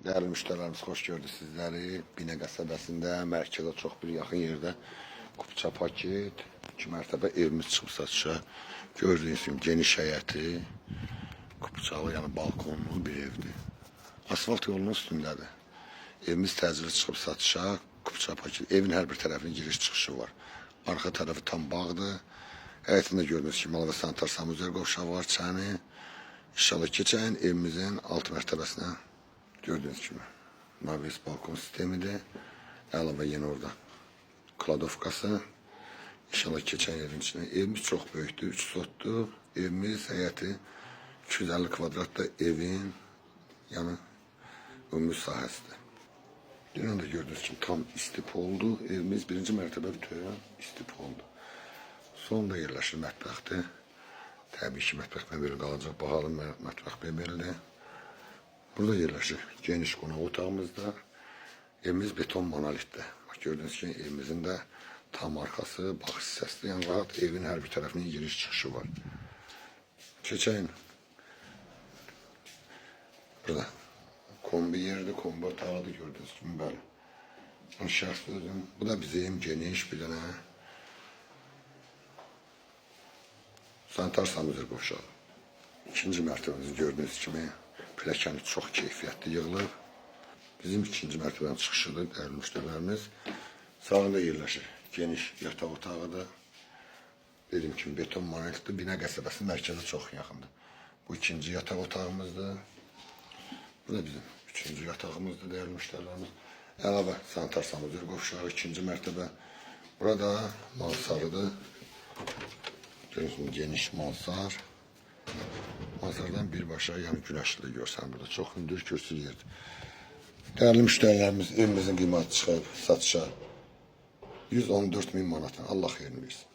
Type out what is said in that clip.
Değerli müşterilerimiz, hoş gördük sizleri. Binə qəsəbəsində, mərkəzə çox bir yaxın yerdə Kupça paket, 2 mərtəbə evimiz çıxıb satışa. Gördüğünüz gibi geniş həyəti, Kupçalı, yəni balkonlu bir evdir. Asfalt yolunun üstündədir. Evimiz təcili çıxıb satışa. Kupça paket, evin hər bir tərəfinin giriş çıxışı var. Arxa tərəfi tam bağdır. Həyətində gördüğünüz kimi Malava Sanitar Samuzel qovşağı var, çəni. İnşallah keçən evimizin alt mərtəbəsinə gördüğünüz gibi Navis balkon sistemidir. Əlavə yine orada kladovkası. İnşallah keçən yerin içine. Evimiz çok büyüktür, 3 sotdur. Evimiz həyəti 250 kvadratda evin yani ömür sahəsidir. Dünən də gördüğünüz gibi tam istip oldu. Evimiz 1-ci mərtəbə bütün istip oldu. Sonunda yerləşir mətbəxdir. Təbii ki, mətbəx məbəli qalacaq. Bahalı mətbəx məbəlidir. Burada yerləşir geniş qonaq otağımızda. Evimiz beton monolitdə. Bak gördüğünüz gibi evimizin de tam arkası baxış hissəsidir. Yəni rahat evin hər bir tərəfinin giriş çıxışı var. Keçəyin. Burada kombi yeridir, kombi otağıdır gördüğünüz gibi böyle. Şərf özüm. Bu da bizim geniş bir dənə Sanitar Samuzel qovşağı. İkinci mərtəbəmizi gördüğünüz kimi pilləkəni çox keyfiyyətli yığılıb. Bizim ikinci mərtəbənin çıxışıdır dəyərli müştərilərimiz. Sağında yerləşir geniş yataq otağıdır. Dediğim kimi beton monolitdir. Binə qəsəbəsi mərkəzə çox yaxındır. Bu ikinci yataq otağımızdır. Bu da bizim üçüncü yatağımızdır dəyərli müştərilərimiz. Əlavə Sanitar Samuzel qovşağı ikinci mərtəbə. Burada mansarıdır. Geniş mansar. Mansardan birbaşa yani güneşli görsen burada çok hündür kürsü yerdir. Değerli müşterilerimiz, evimizin kıymeti çıxıb satışa 114.000 manatdan. Allah xeyrini versin.